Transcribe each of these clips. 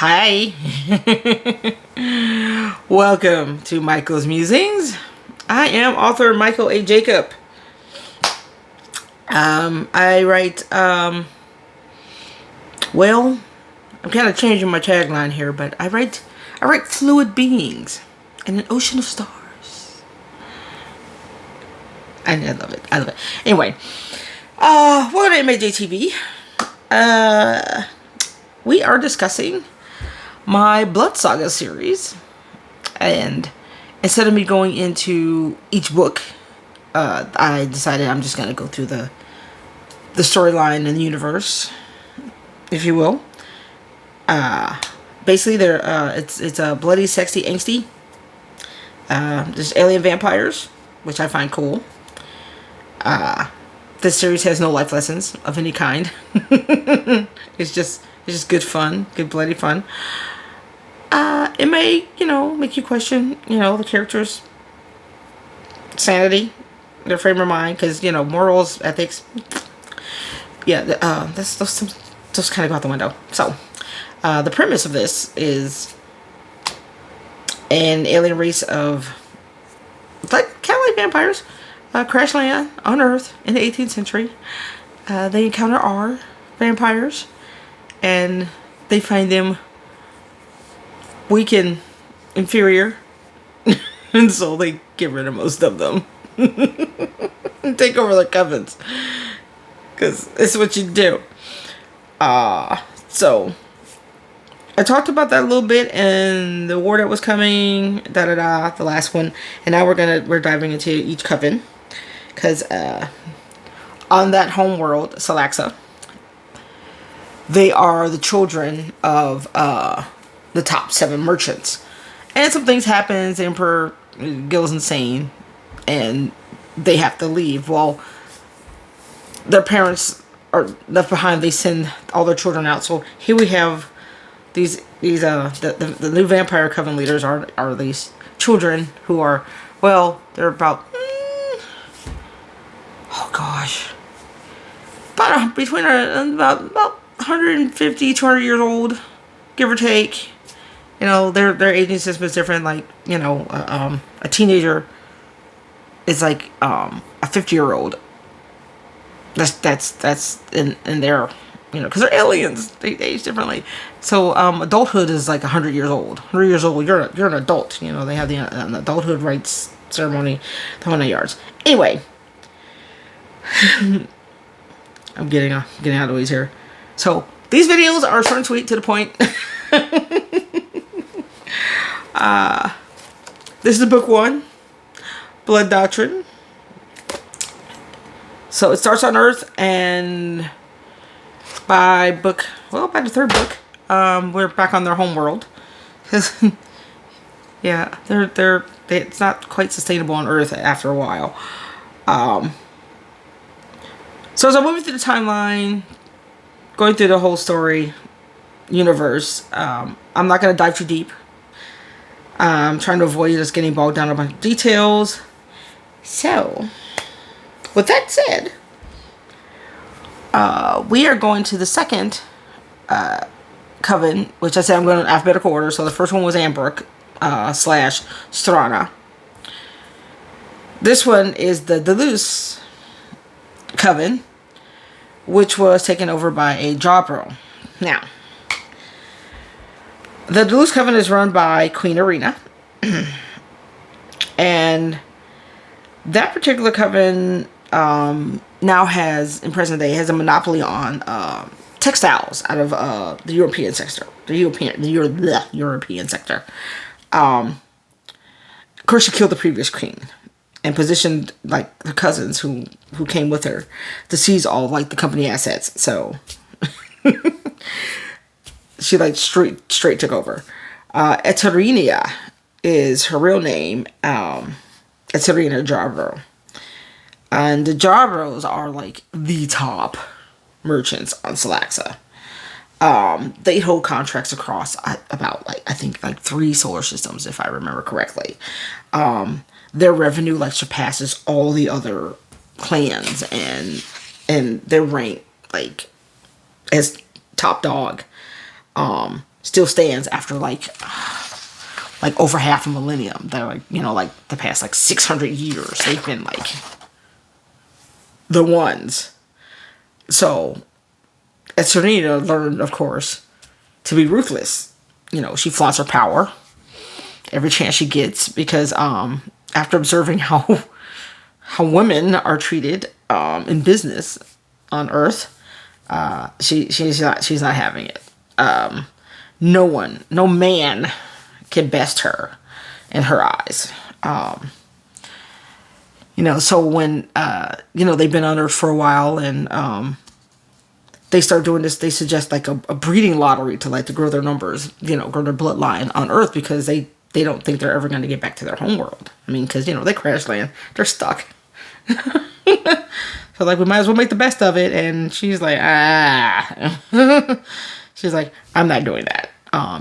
Hi. Welcome to Michael's Musings. I am author Michael A. Jacob. I write, well, I'm kind of changing my tagline here, but I write fluid beings in an ocean of stars. And I love it. I love it. Anyway, welcome to MAJTV. We are discussing my Blood Saga series, and instead of me going into each book, I decided I'm just gonna go through the storyline and the universe, if you will. Basically, it's a bloody, sexy, angsty. There's alien vampires, which I find cool. This series has no life lessons of any kind. It's just good fun, good bloody fun. It may, make you question, the characters' sanity, their frame of mind, because, morals, ethics, yeah, those kind of go out the window. So, the premise of this is an alien race of, kind of like vampires, crash land on Earth in the 18th century. They encounter our vampires, and they find them weak and inferior, and so they get rid of most of them and take over the covens, because it's what you do. So I talked about that a little bit in the war that was coming, the last one, and now we're diving into each coven, because on that home world, Salaxa, they are the children of the top 7 merchants. And some things happen, the Emperor goes insane, and they have to leave. Well, their parents are left behind. They send all their children out. So here we have the new vampire coven leaders are these children who are, well, they're about, between about 150, 200 years old, give or take. Their aging system is different. Like, a teenager is like a 50-year-old. That's in their, because they're aliens. They age differently. So adulthood is like 100 years old. 100 years old, you're an adult. They have the adulthood rites ceremony, the whole 9 yards. Anyway, I'm getting out of the ways here. So these videos are short and sweet, to the point. This is book 1, Blood Doctrine. So it starts on Earth, and by the 3rd book, we're back on their home world. Yeah, it's not quite sustainable on Earth after a while. So as I'm moving through the timeline, going through the whole story universe, I'm not going to dive too deep. I'm trying to avoid just getting bogged down in a bunch of details. So, with that said, we are going to the second coven, which I said I'm going in alphabetical order. So the first one was Ambrook / Strana. This one is the DeLuce coven, which was taken over by a Jaubro. Now, the DeLuce Coven is run by Queen Arena. And that particular coven now has, in present day, has a monopoly on textiles out of the European sector. The European sector. Of course, she killed the previous queen and positioned like her cousins who came with her to seize all of like the company assets. So she like straight took over. Eterina is her real name. Eterina Jaubro. And the Jaubros are like the top merchants on Salaxa. They hold contracts across about I think 3 solar systems, if I remember correctly. Their revenue surpasses all the other clans, and their rank as top dog. still stands after like over half a millennium. They're like, you know, like the past like 600 years, they've been like the ones. So, as Serena learned, of course, to be ruthless. You know, she flaunts her power every chance she gets because after observing how women are treated in business on Earth, she's not having it. No man can best her in her eyes. You know, so when you know, they've been on Earth for a while, and they start doing this, they suggest like a breeding lottery to grow their numbers, you know, grow their bloodline on Earth, because they don't think they're ever going to get back to their homeworld. I mean, because, you know, they crash land, they're stuck. So like, we might as well make the best of it. And she's like, she's like, I'm not doing that.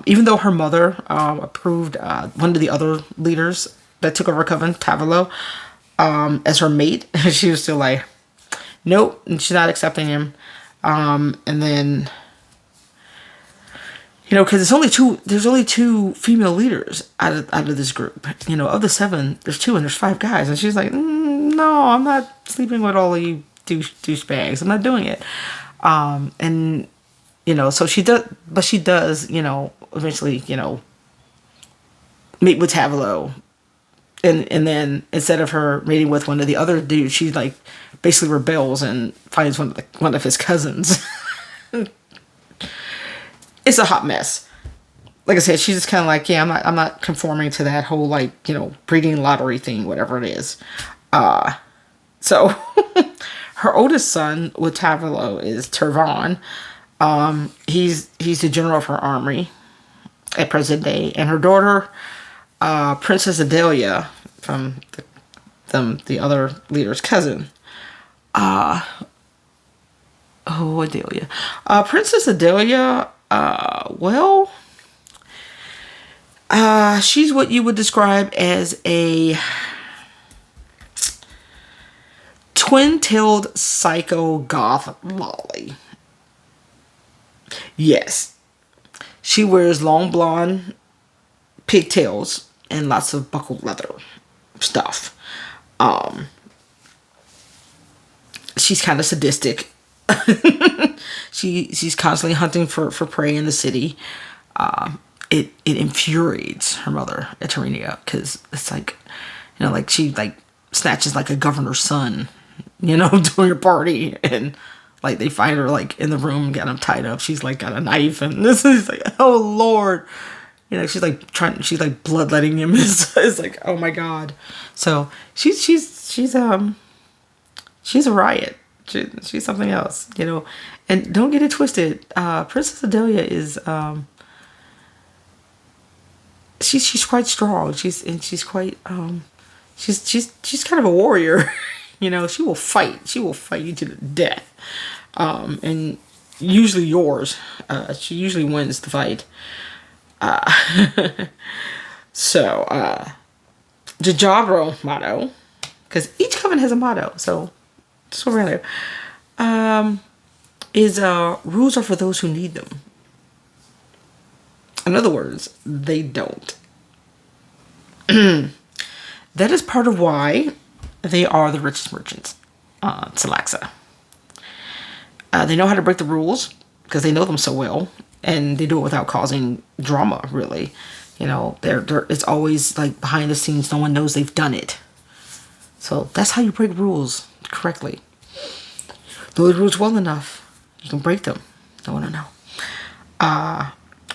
Even though her mother approved one of the other leaders that took over Coven, Tavalo, as her mate, she was still like, nope, and she's not accepting him. And then, you know, because there's only two female leaders out of this group. You know, of the 7, there's 2 and there's 5 guys. And she's like, no, I'm not sleeping with all of you douchebags. I'm not doing it. And, you know, so she does, you know, eventually, you know, meet with Tavalo. And then instead of her meeting with one of the other dudes, she like basically rebels and finds one of his cousins. It's a hot mess. Like I said, she's just kind of like, yeah, I'm not conforming to that whole, like, you know, breeding lottery thing, whatever it is. So her oldest son with Tavalo is Tervan. He's the general of her army at present day, and her daughter, Princess Adelia, from the other leader's cousin. Adelia. Princess Adelia, well, she's what you would describe as a twin-tailed psycho goth lolly. Yes. She wears long blonde pigtails and lots of buckled leather stuff. She's kind of sadistic. She's constantly hunting for prey in the city. It infuriates her mother, Eterina, because it's like, you know, like she like snatches like a governor's son, you know, during a party, and like they find her like in the room, got him tied up. She's like got a knife, and this is like, oh Lord, you know, she's like bloodletting him. It's like, oh my God. So she's a riot. She's something else, you know. And don't get it twisted. Princess Adelia is she's quite strong. She's quite she's kind of a warrior. You know, she will fight. She will fight you to the death. And usually yours. She usually wins the fight. So the Jaubro motto, because each coven has a motto, so just over there, is rules are for those who need them. In other words, they don't. That is part of why they are the richest merchants, Salaxa. They know how to break the rules because they know them so well, and they do it without causing drama, really. You know, it's always like behind the scenes, no one knows they've done it. So that's how you break rules correctly. Know the rules well enough, you can break them. No one will know.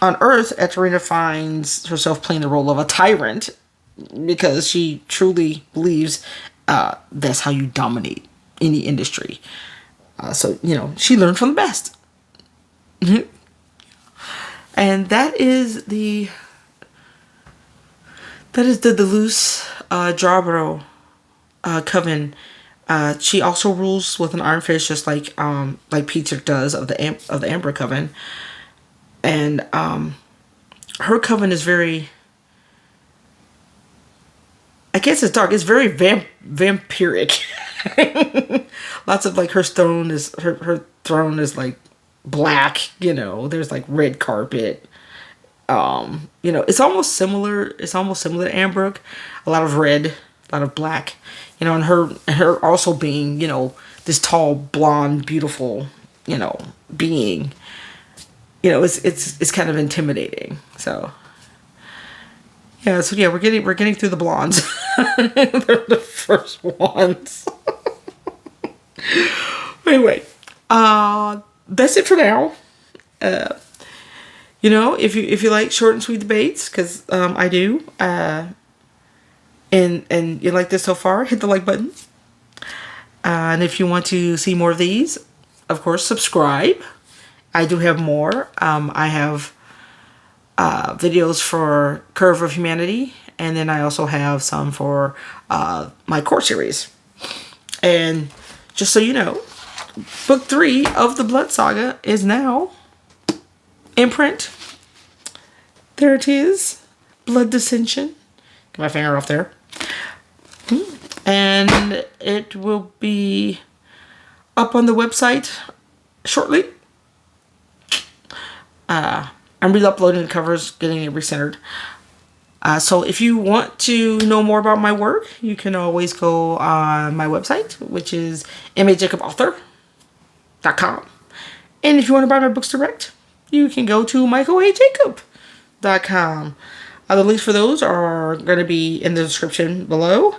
On Earth, Eterina finds herself playing the role of a tyrant because she truly believes that's how you dominate any industry. So, you know, she learned from the best. And that is the DeLuce Jaubro Coven. She also rules with an iron fist, just like Peter does of the Amber Coven. And her coven is very, I guess it's dark. It's very vampiric. Lots of like her throne is like black. You know, there's like red carpet. You know, it's almost similar. It's almost similar to Ambrook. A lot of red, a lot of black. You know, and her also being, you know, this tall, blonde, beautiful, you know, being. You know, it's kind of intimidating. So yeah, so yeah, we're getting through the blondes. They're the first ones. Anyway, that's it for now. You know, if you like short and sweet debates, because I do, and you like this so far, hit the like button. And if you want to see more of these, of course, subscribe. I do have more. I have videos for Curve of Humanity, and then I also have some for my core series. And just so you know, book 3 of the Blood Saga is now in print. There it is. Blood Dissension. Get my finger off there. And it will be up on the website shortly. I'm re-uploading the covers, getting it recentered. So if you want to know more about my work, you can always go on my website, which is majacobauthor.com. And if you want to buy my books direct, you can go to michaelajacob.com. The links for those are going to be in the description below.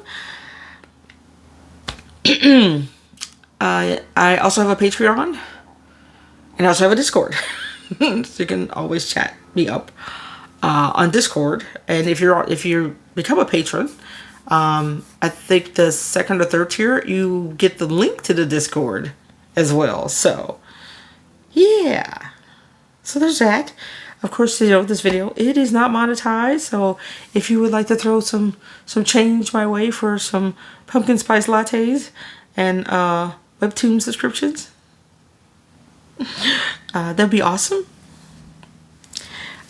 I also have a Patreon, and I also have a Discord. So you can always chat me up on Discord. And if you become a patron, I think the second or third tier, you get the link to the Discord as well. So yeah, so there's that. Of course, you know, this video, it is not monetized. So if you would like to throw some change my way for some pumpkin spice lattes and webtoon subscriptions, that'd be awesome.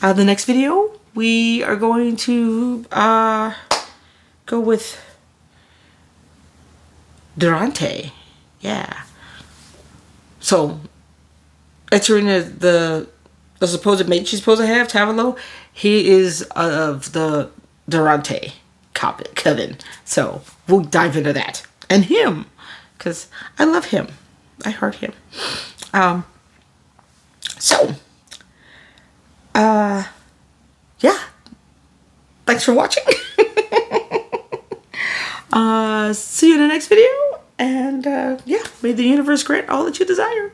The next video, we are going to go with Durante. Yeah. So, entering the supposed mate she's supposed to have, Tavalo, he is of the Durante Coven. So, we'll dive into that. And him, because I love him. I heart him. So, yeah. Thanks for watching. See you in the next video. And, yeah, may the universe grant all that you desire.